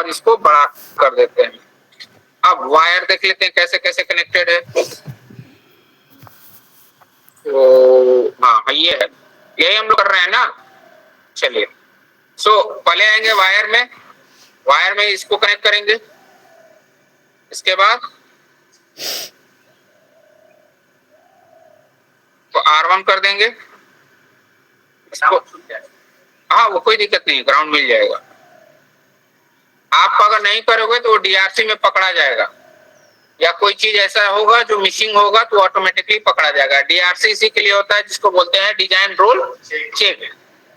बाद इसको बड़ा कर देते हैं। अब वायर देख लेते हैं कैसे कैसे कनेक्टेड है। तो हाँ ये है, यही हम लोग कर रहे हैं ना। चलिए पहले आएंगे वायर में इसको कनेक्ट करेंगे, इसके बाद तो R1 कर देंगे इसको। हाँ वो कोई दिक्कत नहीं, ग्राउंड मिल जाएगा। आप अगर नहीं करोगे तो DRC में पकड़ा जाएगा, या कोई चीज ऐसा होगा जो मिसिंग होगा तो ऑटोमेटिकली पकड़ा जाएगा। DRC इसी के लिए होता है जिसको बोलते हैं डिजाइन रोल चेक।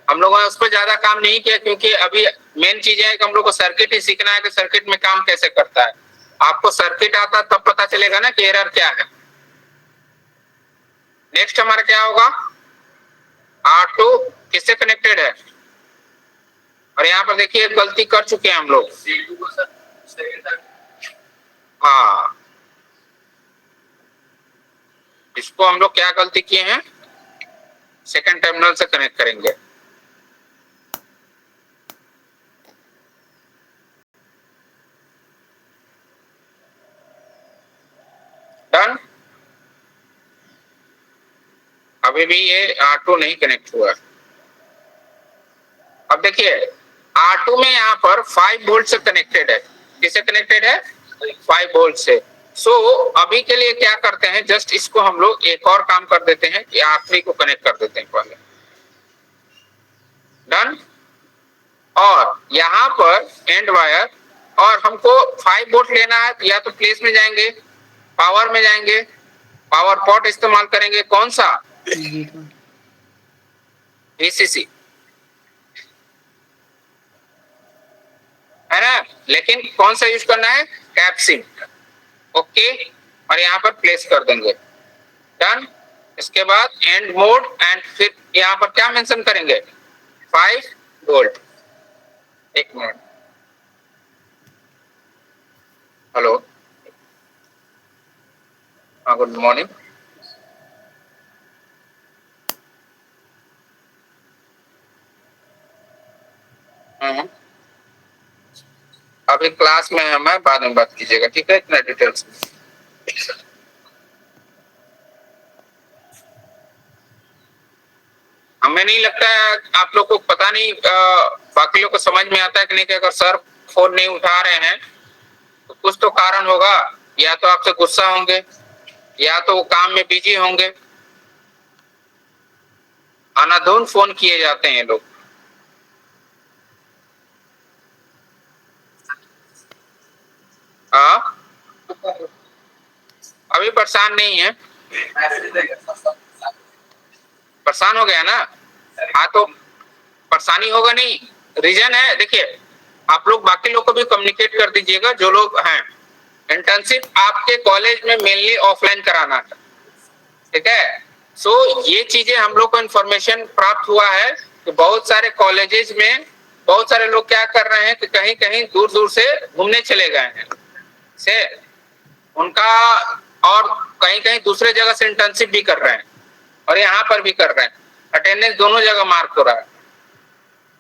हम लोगों ने उस पर ज्यादा काम नहीं किया क्योंकि अभी मेन चीज है कि हम लोग को सर्किट ही सीखना है कि सर्किट में काम कैसे करता है। आपको सर्किट आता तब पता चलेगा ना कि एरर क्या है। नेक्स्ट हमारा क्या होगा, R2 किससे कनेक्टेड है, और यहाँ पर देखिए गलती कर चुके हैं हम लोग। हाँ इसको हम लोग क्या गलती किए हैं, सेकंड टर्मिनल से कनेक्ट करेंगे। डन। अभी भी ये R2 नहीं कनेक्ट हुआ। अब देखिए R2 में यहाँ पर 5 वोल्ट से कनेक्टेड है। किससे कनेक्टेड है, 5 वोल्ट से। अभी के लिए क्या करते हैं, जस्ट इसको हम लोग एक और काम कर देते हैं कि R3 को कनेक्ट कर देते हैं पहले। डन। और यहाँ पर एंड वायर, और हमको 5 वोल्ट लेना है तो या तो प्लेस में जाएंगे, पावर में जाएंगे, पावर पॉट इस्तेमाल करेंगे। कौन सा, VCC है ना, लेकिन कौन सा यूज करना है, कैप्सिन। ओके, और यहाँ पर प्लेस कर देंगे। डन। इसके बाद एंड मोड, एंड फिर यहाँ पर क्या मेंशन करेंगे, 5 वोल्ट। एक मिनट, हेलो, हाँ गुड मॉर्निंग। अभी क्लास में है, मैं बाद में बात कीजिएगा, ठीक है, इतना डिटेल्स में। हमें नहीं लगता है आप लोग को, पता नहीं बाकी लोग को समझ में आता है कि नहीं, कि अगर सर फोन नहीं उठा रहे हैं तो कुछ तो कारण होगा, या तो आपसे गुस्सा होंगे, या तो वो काम में बिजी होंगे। अनाधुन फोन किए जाते हैं लोग। हाँ अभी परेशान नहीं है, परेशान हो गया ना। हाँ तो परेशानी होगा नहीं, रीजन है। देखिए आप लोग बाकी लोग को भी कम्युनिकेट कर दीजिएगा, जो लोग हैं। इंटर्नशिप आपके कॉलेज में मेनली ऑफलाइन कराना था, ठीक है। ये चीजें हम लोग को इन्फॉर्मेशन प्राप्त हुआ है कि बहुत सारे कॉलेजेस में बहुत सारे लोग क्या कर रहे हैं कि कहीं कहीं दूर दूर से घूमने चले गए हैं से उनका, और कहीं कहीं दूसरे जगह से इंटर्नशिप भी कर रहे हैं, और यहाँ पर भी कर रहे हैं। अटेंडेंस दोनों जगह मार्क हो रहा है,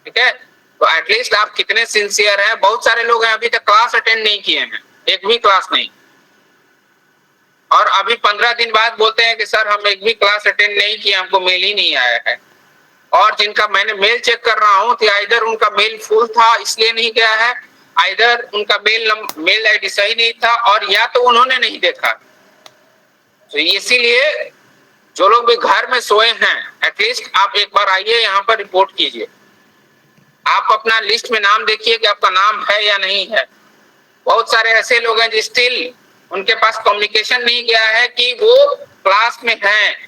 ठीक है। तो एटलीस्ट आप कितने सिंसियर हैं। बहुत सारे लोग हैं अभी तक क्लास अटेंड नहीं किए हैं, एक भी क्लास नहीं, और अभी 15 दिन बाद बोलते हैं कि सर हम एक भी क्लास अटेंड नहीं किए, हमको मेल ही नहीं आया है। और जिनका मैंने मेल चेक कर रहा हूँ तो आइदर उनका मेल फुल था इसलिए नहीं गया है, आइदर उनका मेल आईडी सही नहीं था, और या तो उन्होंने नहीं देखा। तो इसीलिए जो लोग भी घर में सोए हैं, एटलीस्ट आप एक बार आइए यहाँ पर रिपोर्ट कीजिए। आप अपना लिस्ट में नाम देखिए कि आपका नाम है या नहीं है। बहुत सारे ऐसे लोग हैं जो स्टिल उनके पास कम्युनिकेशन नहीं गया है कि वो क्लास में हैं,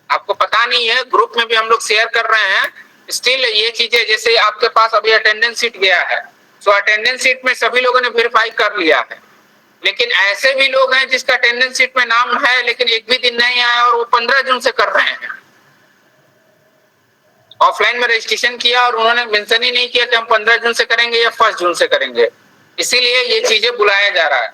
आपको पता नहीं है। ग्रुप में भी हम लोग शेयर कर रहे हैं, स्टिल ये चीजें, जैसे आपके पास अभी अटेंडेंस शीट गया है, सो अटेंडेंस शीट में सभी लोगों ने वेरीफाई कर लिया है, लेकिन ऐसे भी लोग हैं जिसका अटेंडेंस शीट में नाम है लेकिन एक भी दिन नहीं आया, और वो 15 जून से कर रहे हैं। ऑफलाइन में रजिस्ट्रेशन किया और उन्होंने मेंशन ही नहीं किया कि हम 15 जून से करेंगे या 1 जून से करेंगे, इसीलिए ये चीजें बुलाया जा रहा है,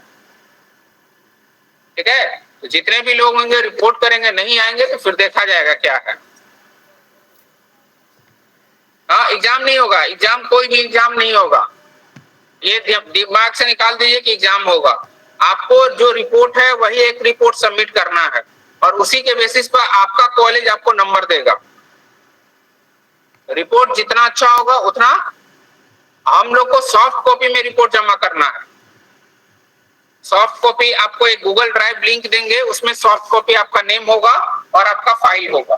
ठीक है। तो जितने भी लोग होंगे रिपोर्ट करेंगे, नहीं आएंगे तो फिर देखा जाएगा क्या है। हाँ एग्जाम नहीं होगा, एग्जाम कोई भी एग्जाम नहीं होगा, ये दिमाग से निकाल दीजिए कि एग्जाम होगा। आपको जो रिपोर्ट है वही एक रिपोर्ट सबमिट करना है और उसी के बेसिस पर आपका कॉलेज आपको नंबर देगा। रिपोर्ट जितना अच्छा होगा उतना हम लोग को सॉफ्ट कॉपी में रिपोर्ट जमा करना है। सॉफ्ट कॉपी आपको एक गूगल ड्राइव लिंक देंगे, उसमें सॉफ्ट कॉपी आपका नेम होगा और आपका फाइल होगा।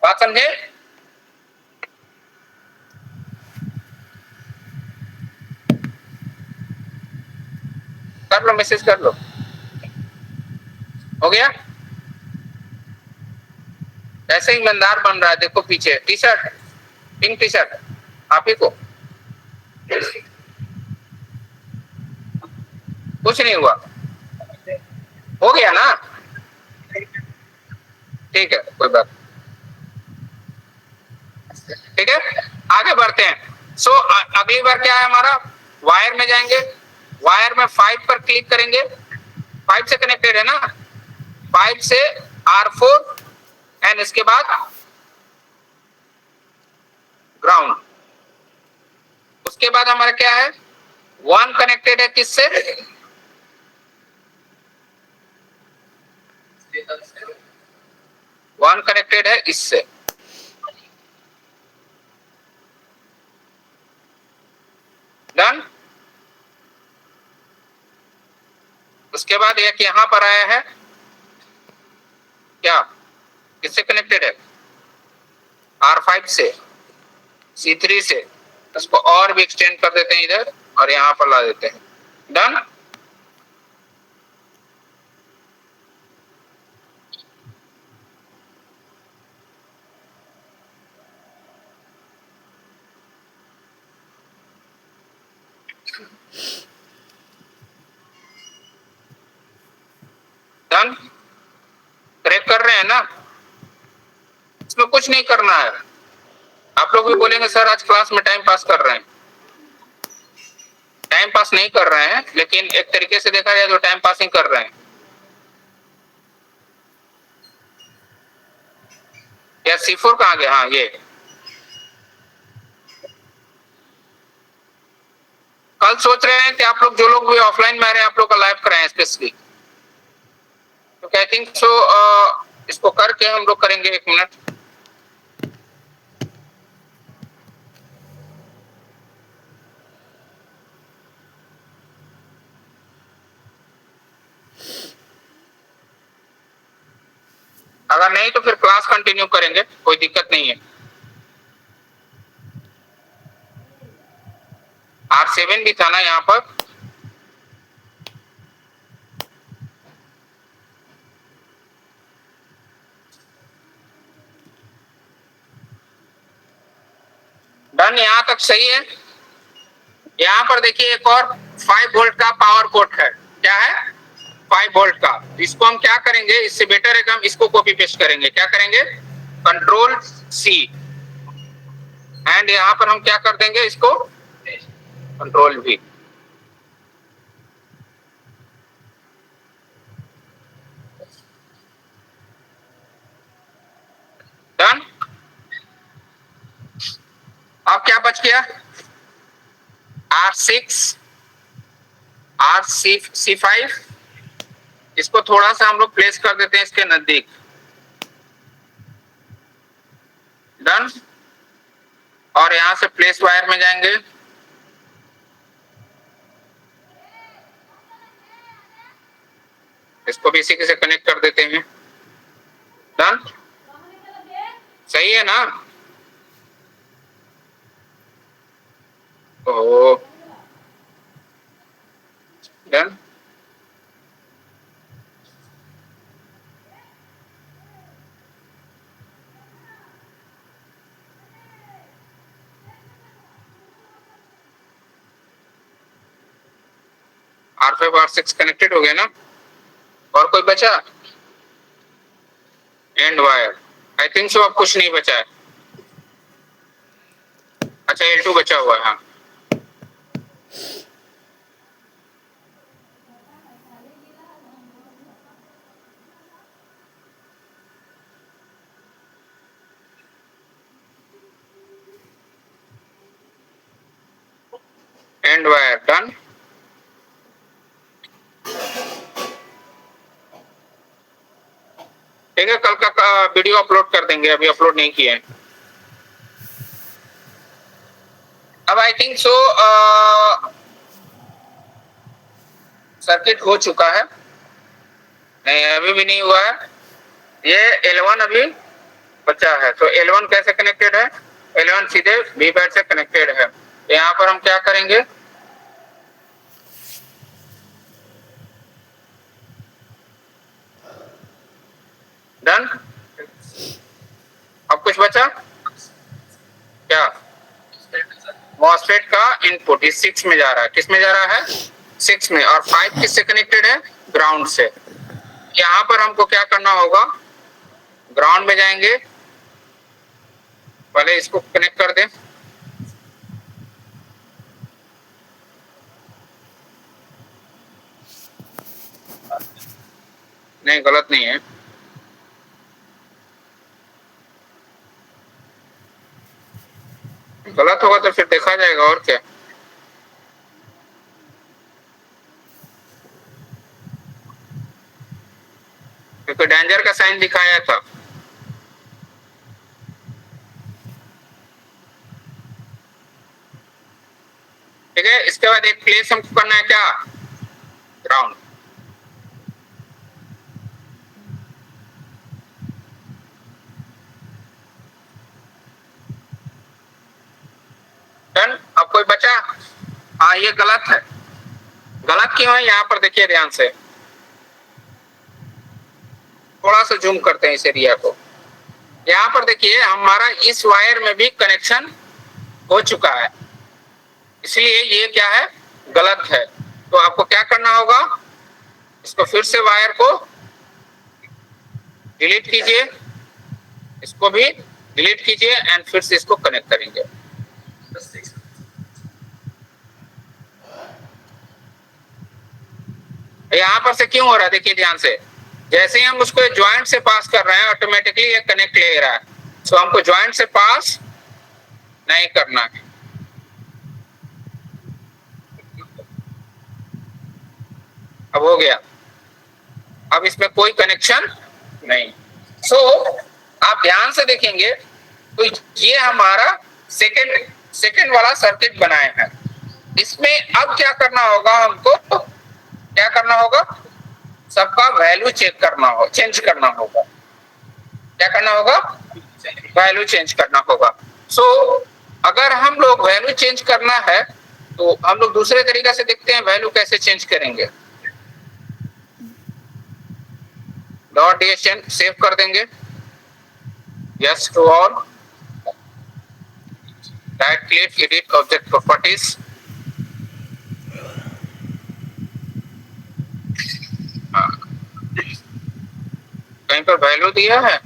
बात समझे? कर लो, मैसेज कर लो। हो गया? ऐसे ही ईमानदार बन रहा है, देखो पीछे T shirt, pink T shirt आप ही को कुछ नहीं हुआ। हो गया ना? ठीक है, कोई बात। ठीक है, आगे बढ़ते हैं। सो अगली बार क्या है हमारा, वायर में जाएंगे। वायर में 5 पर क्लिक करेंगे। 5 से कनेक्टेड है ना, 5 से R4 एंड इसके बाद ग्राउंड। उसके बाद हमारा क्या है, 1 कनेक्टेड है किससे, 1 कनेक्टेड है इससे। डन। उसके बाद एक यहां पर आया है, क्या किससे कनेक्टेड है, R5 से, C3 से। इसको और भी एक्सटेंड कर देते हैं इधर और यहां पर ला देते हैं। डन। डन। करेक्ट कर रहे हैं ना? इसमें कुछ नहीं करना है। आप लोग भी बोलेंगे सर आज क्लास में टाइम पास कर रहे हैं। टाइम पास नहीं कर रहे हैं, लेकिन एक तरीके से देखा जाए तो टाइम पास ही कर रहे हैं। या C4 कहाँ गया, हाँ ये। कल सोच रहे हैं कि आप लोग जो लोग भी ऑफलाइन में आ रहे हैं आप लोग का लाइव कराएं स्पेशली, तो आई थिंक सो इसको करके हम लोग करेंगे 1 मिनट। अगर नहीं तो फिर क्लास कंटिन्यू करेंगे, कोई दिक्कत नहीं है। R7 भी था ना यहाँ पर। डन, यहाँ तक सही है। यहाँ पर देखिए एक और 5 वोल्ट का पावर पोर्ट है। क्या है, 5 वोल्ट का। इसको हम क्या करेंगे, इससे बेटर है कि हम इसको कॉपी पेस्ट करेंगे। क्या करेंगे, Ctrl+C एंड यहाँ पर हम क्या कर देंगे, इसको Ctrl+V। डन। अब क्या बच गया, R6 C5। इसको थोड़ा सा हम लोग प्लेस कर देते हैं इसके नजदीक। डन। और यहां से प्लेस वायर में जाएंगे। इसको भी इसी से कनेक्ट कर देते हैं। डन, सही है ना? ओ डन। R5 R6 कनेक्टेड हो गया ना? और कोई बचा, and wire. I think so अब कुछ नहीं बचा है। अच्छा L2 बचा हुआ है, हाँ। And wire done. ठीक है, कल का वीडियो अपलोड कर देंगे, अभी अपलोड नहीं किए। अब आई थिंक सो सर्किट हो चुका है, नहीं अभी भी नहीं हुआ है। ये L1 अभी बचा है, तो L1 कैसे कनेक्टेड है? L1 सीधे V बैट से कनेक्टेड है। यहाँ पर हम क्या करेंगे, डन। अब कुछ बचा क्या? मॉसफेट का इनपुट इस 6 में जा रहा है, किस में जा रहा है? 6 में। और 5 किससे कनेक्टेड है? ग्राउंड से। यहाँ पर हमको क्या करना होगा, ग्राउंड में जाएंगे, पहले इसको कनेक्ट कर दें। नहीं, गलत नहीं है, गलत होगा तो फिर देखा जाएगा और क्या। क्योंकि डेंजर का साइन दिखाया था। ठीक है, इसके बाद एक प्लेस हमको करना है क्या, ग्राउंड। डन। अब कोई बचा? हाँ, ये गलत है। गलत क्यों है, यहाँ पर देखिए ध्यान से, थोड़ा सा जूम करते हैं इस एरिया को। यहाँ पर देखिए हमारा इस वायर में भी कनेक्शन हो चुका है, इसलिए ये क्या है, गलत है। तो आपको क्या करना होगा, इसको फिर से वायर को डिलीट कीजिए, इसको भी डिलीट कीजिए एंड फिर से इसको कनेक्ट करेंगे। यहाँ पर से क्यों हो रहा है, देखिए ध्यान से, जैसे ही हम उसको ज्वाइंट से पास कर रहे हैं ऑटोमेटिकली ये कनेक्ट ले रहा है। सो हमको ज्वाइंट से पास नहीं करना है। अब हो गया, अब इसमें कोई कनेक्शन नहीं। सो आप ध्यान से देखेंगे तो ये हमारा सेकंड वाला सर्किट बनाए हैं। इसमें अब क्या करना होगा, हमको क्या करना होगा, सबका वैल्यू चेंज करना होगा। क्या करना होगा, वैल्यू चेंज करना होगा। सो अगर हम लोग वैल्यू चेंज करना है तो हम लोग दूसरे तरीके से देखते हैं वैल्यू कैसे चेंज करेंगे। डॉट डीएसएन सेव कर देंगे, yes to all, right click, edit object properties. कहीं पर वैल्यू दिया है,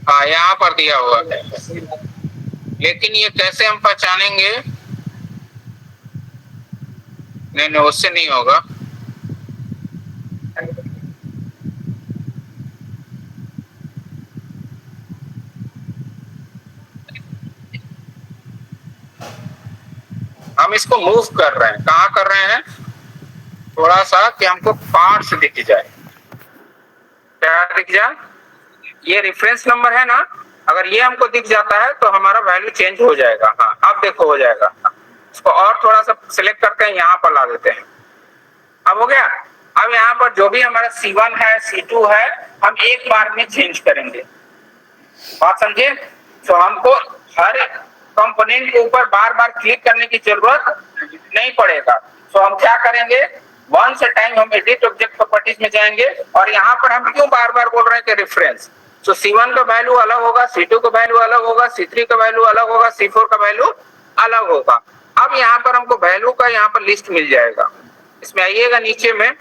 हाँ यहाँ पर दिया हुआ है, लेकिन ये कैसे हम पहचानेंगे? नहीं, उससे नहीं होगा। हम इसको मूव कर रहे हैं, कहाँ कर रहे हैं, थोड़ा सा कि हमको पार्ट्स दिख जाए। क्या दिख जाए, ये रेफरेंस नंबर है ना, अगर ये हमको दिख जाता है तो हमारा वैल्यू चेंज हो जाएगा। हाँ अब देखो हो जाएगा। इसको और थोड़ा सा सिलेक्ट करते हैं, यहाँ पर ला देते हैं। अब हो गया। अब यहाँ पर जो भी हमारा C1 है, C2 है, हम एक बार में चेंज करेंगे। बात समझे? तो हमको हर कंपोनेंट के ऊपर बार बार क्लिक करने की जरूरत नहीं पड़ेगा। तो हम क्या करेंगे, वंस अ टाइम हम एडिट ऑब्जेक्ट प्रॉपर्टीज में जाएंगे, और यहाँ पर हम क्यों बार बार बोल रहे हैं कि रेफरेंस। तो C1 का वैल्यू अलग होगा, C2 का वैल्यू अलग होगा, C3 का वैल्यू अलग होगा, C4 का वैल्यू अलग होगा। अब यहाँ पर हमको वैल्यू का यहाँ पर लिस्ट मिल जाएगा। इसमें आइएगा नीचे में,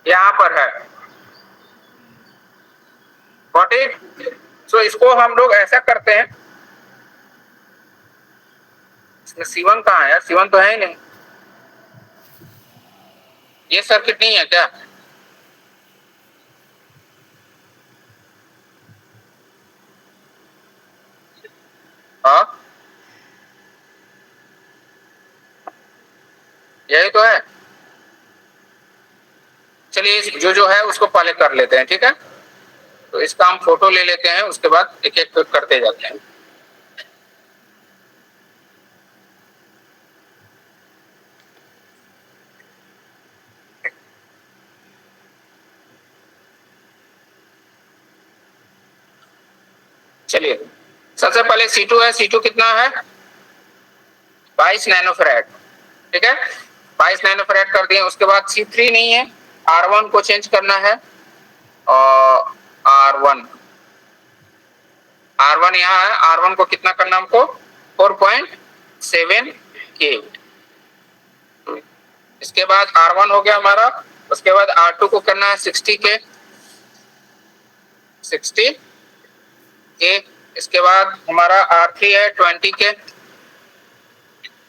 यहाँ पर है व्हाट इट। सो इसको हम लोग ऐसा करते हैं, इसमें C1 कहाँ है यार, C1 तो है ही नहीं, ये सर्किट नहीं है क्या? हाँ, यही तो है। चलिए जो है उसको पहले कर लेते हैं, ठीक है? तो इसका हम फोटो ले लेते हैं, उसके बाद एक एक करते जाते हैं। चलिए, सबसे पहले C2 है। C2 कितना है? 22 नैनोफैराड, ठीक है? 22 नैनोफैराड कर दिए। उसके बाद C3 नहीं है, R1 को चेंज करना है। और R1 यहाँ है, R1 को कितना करना हमको? 4.7 के। इसके बाद R1 हो गया हमारा। उसके बाद R2 को करना है 60 के। इसके बाद हमारा R3 है 20 के।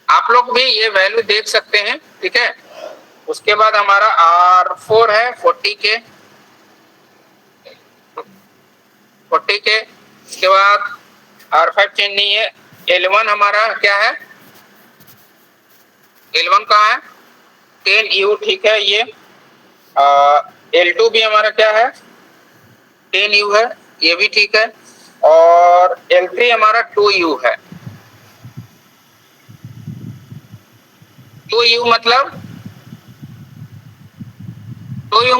आप लोग भी ये वैल्यू देख सकते हैं, ठीक है? उसके बाद हमारा R4 है 40 के। इसके बाद R5 चेंज नहीं है। L1 हमारा क्या है? L1 कहाँ है? 10U, ठीक है? ये L2 भी हमारा क्या है? 10U है, ये भी ठीक है। और L3 हमारा 2U है। 2U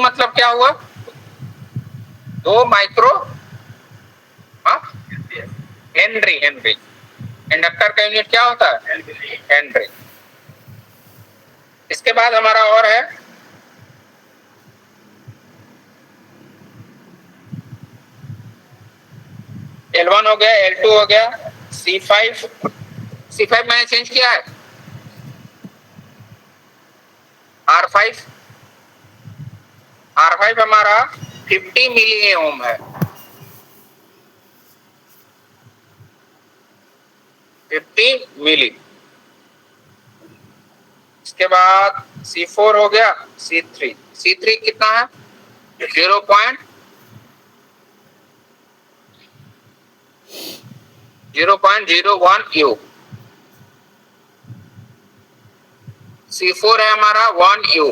मतलब क्या हुआ? 2 माइक्रो हेनरी। इंडक्टर का यूनिट क्या होता है? हेनरी। इसके बाद हमारा और है L1 हो गया, L2 हो गया, C5 मैंने चेंज किया है। R5 हमारा 50 मिली ओम है। 50 मिली। इसके बाद C4 हो गया, C3 कितना है? 0.01 U। C4 है हमारा 1 U।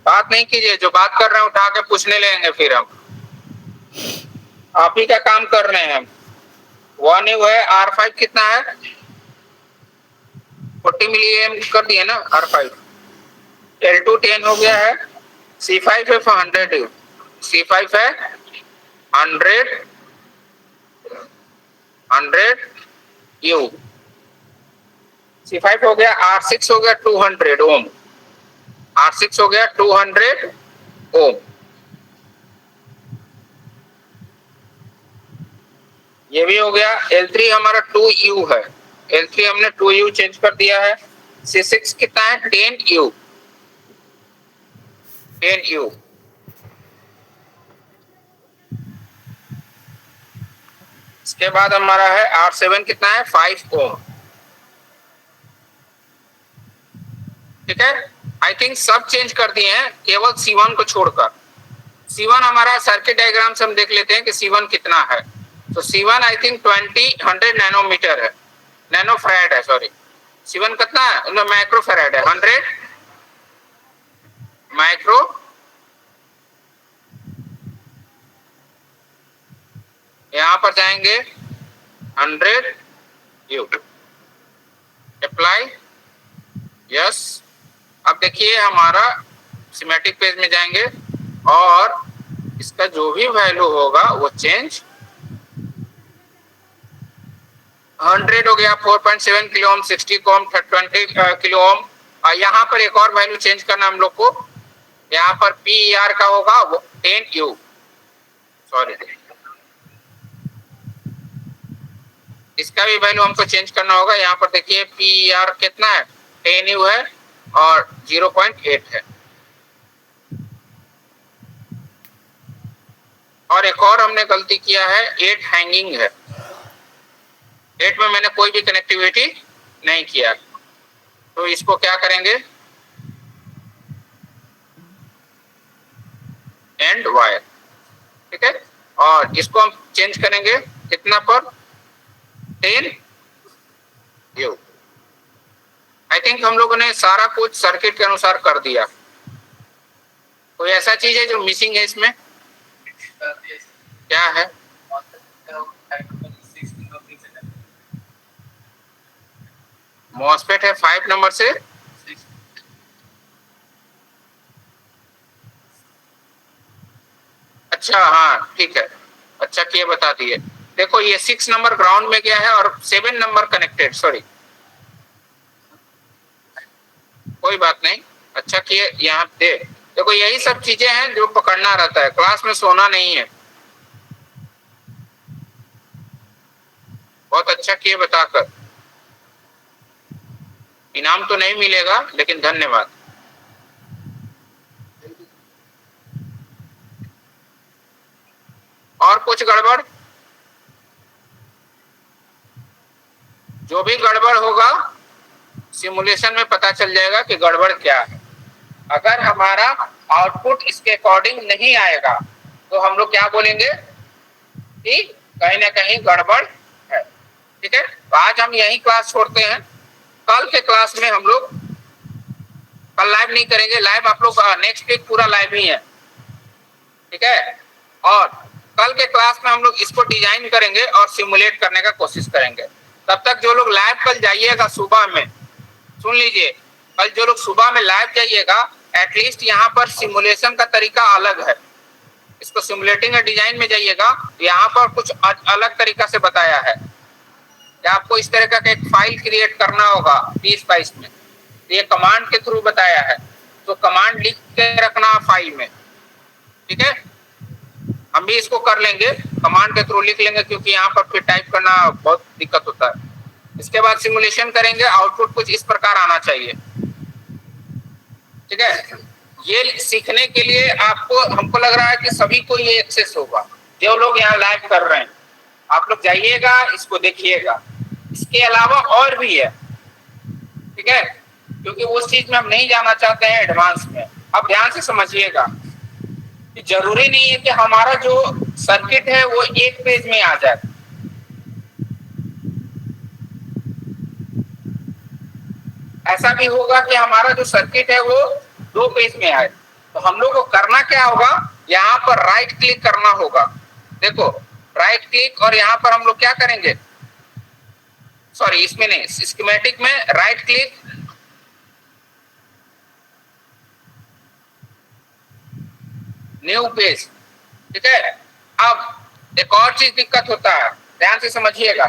बात नहीं कीजिए, जो बात कर रहे हैं उठा के पूछने लेंगे फिर हम। आप ही का काम कर रहे हैं हम। 1 U है। R5 कितना है? 40 मिली एम कर दिए ना R5। L2 10 हो गया है। C5 है 100 U। C5 है 100 U। C5 हो गया। R6 हो गया 200 ओम। R6 हो गया 200 ओम। ये भी हो गया। L3 हमारा 2U है। L3 हमने 2U चेंज कर दिया है। C6 कितना है? 10U। इसके बाद हमारा है R7 कितना है? 5 ओम, ठीक है? आई थिंक सब चेंज कर दिए हैं, केवल C1 को छोड़कर। C1 हमारा सर्किट डायग्राम से हम देख लेते हैं कि C1 कितना है। तो C1 आई थिंक 100 नैनोमीटर है, नैनोफैराड है, सॉरी। C1 कितना है? माइक्रोफैराड है। 100 माइक्रो। यहां पर जाएंगे 100 U। Apply, yes. अब देखिए हमारा सिमेटिक पेज में जाएंगे और इसका जो भी वैल्यू होगा वो चेंज 100 हो गया, 4.7 किलो ओम, 60 को ओम, 20 किलो ओम। यहाँ पर एक और वैल्यू चेंज करना हम लोग को। यहाँ पर PER का होगा वो 10U, सॉरी। इसका भी वैल्यू हमको चेंज करना होगा। यहाँ पर देखिए PER कितना है? 10U है और 0.8 है। और एक और हमने गलती किया है, 8 हैंगिंग है। 8 में मैंने कोई भी कनेक्टिविटी नहीं किया। तो इसको क्या करेंगे, एंड वायर, ठीक है। और इसको हम चेंज करेंगे कितना पर, 10 यू। आई थिंक हम लोगों ने सारा कुछ सर्किट के अनुसार कर दिया। कोई ऐसा चीज है जो मिसिंग है इसमें, क्या है? मॉसफेट है 5 नंबर से, अच्छा हाँ ठीक है, अच्छा किए बता दिए। देखो ये 6 नंबर ग्राउंड में गया है और 7 नंबर कनेक्टेड, सॉरी कोई बात नहीं, अच्छा किए यहाँ पे। देखो यही सब चीजें हैं जो पकड़ना रहता है, क्लास में सोना नहीं है। बहुत अच्छा किए बताकर, इनाम तो नहीं मिलेगा लेकिन धन्यवाद। और कुछ गड़बड़? जो भी गड़बड़ होगा सिमुलेशन में पता चल जाएगा कि गड़बड़ क्या है। अगर हमारा आउटपुट इसके अकॉर्डिंग नहीं आएगा तो हम लोग क्या बोलेंगे कि कहीं ना कहीं गड़बड़ है, ठीक है। तो आज हम यही क्लास छोड़ते हैं, कल के क्लास में हम लोग, कल लाइव नहीं करेंगे, लाइव आप लोग नेक्स्ट वीक पूरा लाइव ही है, ठीक है। और कल के क्लास में हम लोग इसको डिजाइन करेंगे और सिमुलेट करने का कोशिश करेंगे। तब तक जो लोग लाइव कल जाइएगा सुबह में, सुन लीजिए, कल जो लोग सुबह में लाइव जाइएगा, एटलीस्ट यहाँ पर सिमुलेशन का तरीका अलग है। इसको सिमुलेटिंग डिजाइन में जाइएगा, यहाँ पर कुछ अलग तरीका से बताया है कि आपको इस तरह का एक फाइल क्रिएट करना होगा 2022 में। ये कमांड के थ्रू बताया है, तो कमांड लिख के रखना फाइल में, ठीक है। हम भी इसको कर लेंगे, कमांड के थ्रू लिख लेंगे, क्योंकि यहाँ पर फिर टाइप करना बहुत दिक्कत होता है। इसके बाद सिमुलेशन करेंगे, आउटपुट कुछ इस प्रकार आना चाहिए, ठीक है। ये सीखने के लिए आपको, हमको लग रहा है कि सभी को ये एक्सेस होगा, जो लोग यहाँ लाइव कर रहे हैं। आप लोग जाइएगा, इसको देखिएगा। इसके अलावा और भी है, ठीक है, क्योंकि उस चीज में हम नहीं जाना चाहते हैं एडवांस में। अब ध्यान से समझिएगा कि जरूरी नहीं है कि हमारा जो सर्किट है वो एक पेज में आ जाए। ऐसा भी होगा कि हमारा जो सर्किट है वो 2 पेज में आए। तो हम लोग को करना क्या होगा, यहाँ पर राइट क्लिक करना होगा। देखो राइट क्लिक, और यहाँ पर हम लोग क्या करेंगे, सॉरी इसमें नहीं, स्कीमेटिक में राइट क्लिक, न्यू पेज, ठीक है। अब एक और चीज दिक्कत होता है, ध्यान से समझिएगा।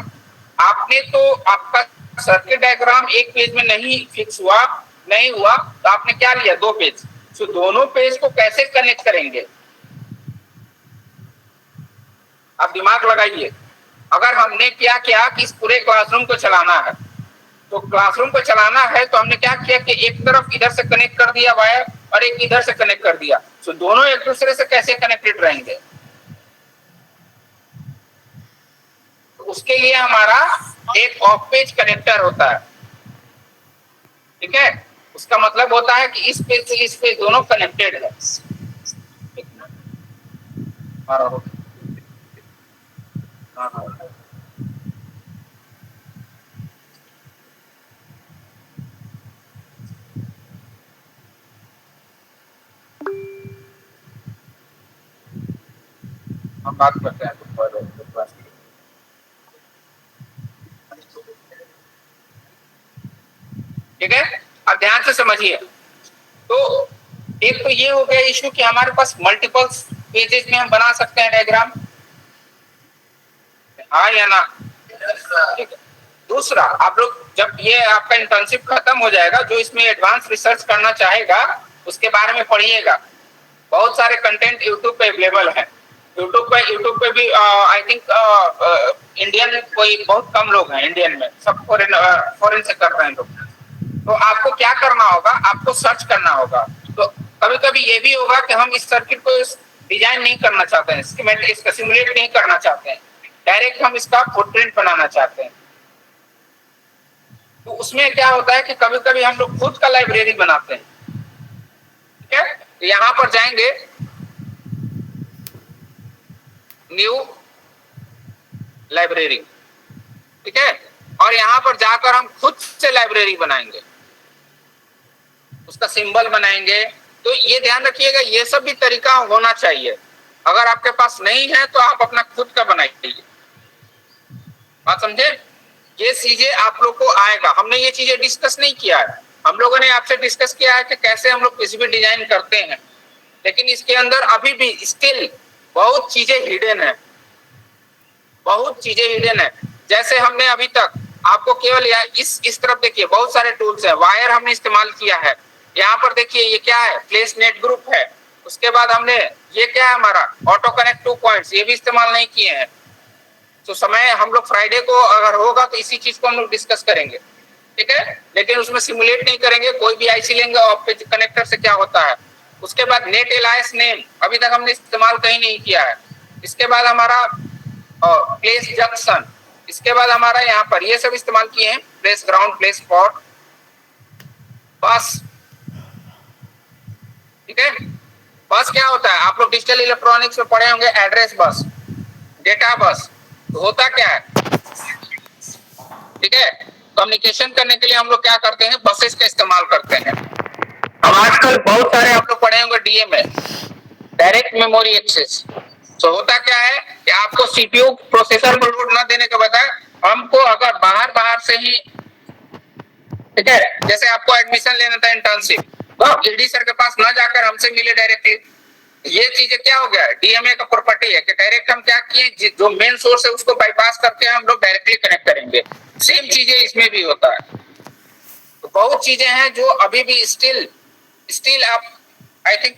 आपने तो आपका सर्किट डायग्राम एक पेज में नहीं फिक्स हुआ, नहीं हुआ, तो आपने क्या लिया, 2 पेज। तो दोनों पेज को कैसे कनेक्ट करेंगे, आप दिमाग लगाइए। अगर हमने क्या किया कि इस पूरे क्लासरूम को चलाना है, तो क्लासरूम को चलाना है तो हमने क्या किया कि एक तरफ इधर से कनेक्ट कर दिया वायर और एक इधर से कनेक्ट कर दिया। तो दोनों एक दूसरे से कैसे कनेक्टेड रहेंगे, तो उसके लिए हमारा एक ऑफ पेज कनेक्टर होता है, ठीक है। उसका मतलब होता है कि इस पेज से इस पेज दोनों कनेक्टेड है। हम बात करते हैं ठीक है। अब ध्यान से समझिए, तो एक तो ये हो गया इश्यू कि हमारे पास मल्टीपल पेजेस में हम बना सकते हैं डायग्राम, हाँ या ना, ठीक है। दूसरा, आप लोग जब ये आपका इंटर्नशिप खत्म हो जाएगा, जो इसमें एडवांस रिसर्च करना चाहेगा उसके बारे में पढ़िएगा। बहुत सारे कंटेंट यूट्यूब पे अवेलेबल है। यूट्यूब पे भी आई थिंक इंडियन कोई बहुत कम लोग हैं, इंडियन में सब फॉरेन से कर रहे हैं लोग। तो आपको क्या करना होगा, आपको सर्च करना होगा। तो कभी कभी ये भी होगा कि हम इस सर्किट को डिजाइन नहीं करना चाहते हैं, इसका सिमुलेट नहीं करना चाहते हैं, डायरेक्ट हम इसका फुटप्रिंट बनाना चाहते हैं। तो उसमें क्या होता है कि कभी कभी हम लोग खुद का लाइब्रेरी बनाते हैं, ठीक है। तो यहां पर जाएंगे, न्यू लाइब्रेरी, ठीक है, और यहां पर जाकर हम खुद से लाइब्रेरी बनाएंगे, उसका सिंबल बनाएंगे। तो ये ध्यान रखिएगा, ये सब भी तरीका होना चाहिए। अगर आपके पास नहीं है तो आप अपना खुद का बनाइए, बात समझे। ये चीजें आप लोग को आएगा, हमने ये चीजें डिस्कस नहीं किया है। हम लोगों ने आपसे डिस्कस किया है कि कैसे हम लोग किसी भी डिजाइन करते हैं, लेकिन इसके अंदर अभी भी स्टिल बहुत चीजें हिडन है, बहुत चीजें हिडन है। जैसे हमने अभी तक आपको केवल इस तरफ देखिए, बहुत सारे टूल्स है, वायर हमने इस्तेमाल किया है। यहाँ पर देखिए ये क्या है, प्लेस नेट ग्रुप है। उसके बाद हमने ये क्या है हमारा ऑटो कनेक्ट 2 पॉइंट्स, ये भी इस्तेमाल नहीं किए हैं। तो समय हम लोग फ्राइडे को अगर होगा तो इसी चीज को हम लोग डिस्कस करेंगे, ठीक है। लेकिन उसमें सिमुलेट नहीं करेंगे, कोई भी आईसी लेंगे और कनेक्टर से क्या होता है। उसके बाद नेट एलायंस नेम अभी तक हमने इस्तेमाल कहीं नहीं किया है। इसके बाद हमारा प्लेस जंक्शन, इसके बाद हमारा यहाँ पर ये सब इस्तेमाल किए हैं, प्लेस ग्राउंड, प्लेस स्पॉट, बस, ठीक है। बस क्या होता है, आप लोग डिजिटल इलेक्ट्रॉनिक्स में पढ़े होंगे, एड्रेस बस, डेटा बस। तो होता क्या है, ठीक है, कम्युनिकेशन करने के लिए हम लोग क्या करते हैं, बसेस का इस्तेमाल करते हैं। अब आजकल बहुत सारे आप लोग पढ़े होंगे डीएमए, डायरेक्ट मेमोरी एक्सेस। तो होता क्या है कि आपको सीपीयू प्रोसेसर पर लोड ना देने के बजाय हमको अगर बाहर से ही, ठीक है, जैसे आपको एडमिशन लेना था इंटर्नशिप, तो ईडी सर के पास ना जाकर हमसे मिले डायरेक्टली। ये चीजें क्या हो गया, डीएमए का प्रॉपर्टी है कि डायरेक्ट हम क्या किए, जो मेन सोर्स है उसको बाईपास करके हम लोग डायरेक्टली कनेक्ट करेंगे। सेम चीजें इसमें भी होता है। तो बहुत चीजें हैं जो अभी भी स्टिल आप आई थिंक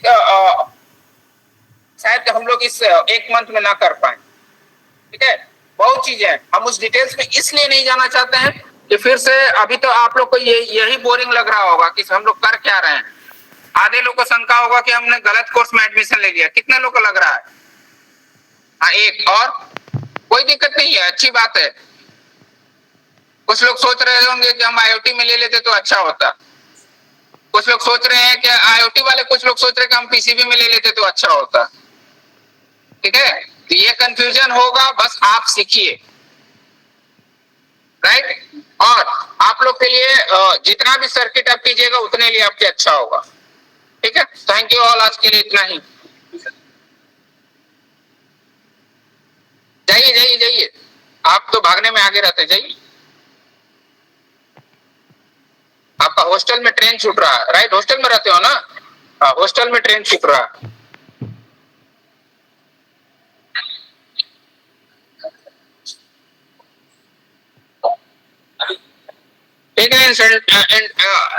शायद हम लोग इस एक मंथ में ना कर पाए, ठीक है। बहुत चीजें हैं, हम उस डिटेल्स में इसलिए नहीं जाना चाहते हैं कि फिर से अभी तो आप लोग को यही बोरिंग लग रहा होगा कि हम लोग कर क्या रहे हैं। आधे लोग को शंका होगा कि हमने गलत कोर्स में एडमिशन ले लिया, कितने लोग को लग रहा है? हाँ, एक और, कोई दिक्कत नहीं है, अच्छी बात है। कुछ लोग सोच रहे होंगे कि हम आईओटी में ले लेते तो अच्छा होता, कुछ लोग सोच रहे हैं कि आईओटी वाले, कुछ लोग सोच रहे हैं कि हम पीसीबी में ले लेते तो अच्छा होता, ठीक है। तो ये कंफ्यूजन होगा, बस आप सीखिए, राइट। और आप लोग के लिए जितना भी सर्किट आप कीजिएगा उतने लिए आपके अच्छा होगा, ठीक है। थैंक यू ऑल, आज के लिए इतना ही। जाइए जाइए जाइए, आप तो भागने में आगे रहते, जाइए। आपका हॉस्टल में ट्रेन छूट रहा है, राइट, हॉस्टल में रहते हो ना? हाँ, हॉस्टल में ट्रेन छूट रहा है। ठीक है,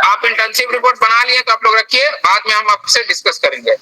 आप इंटर्नशिप रिपोर्ट बना लिए तो आप लोग रखिए, बाद में हम आपसे डिस्कस करेंगे।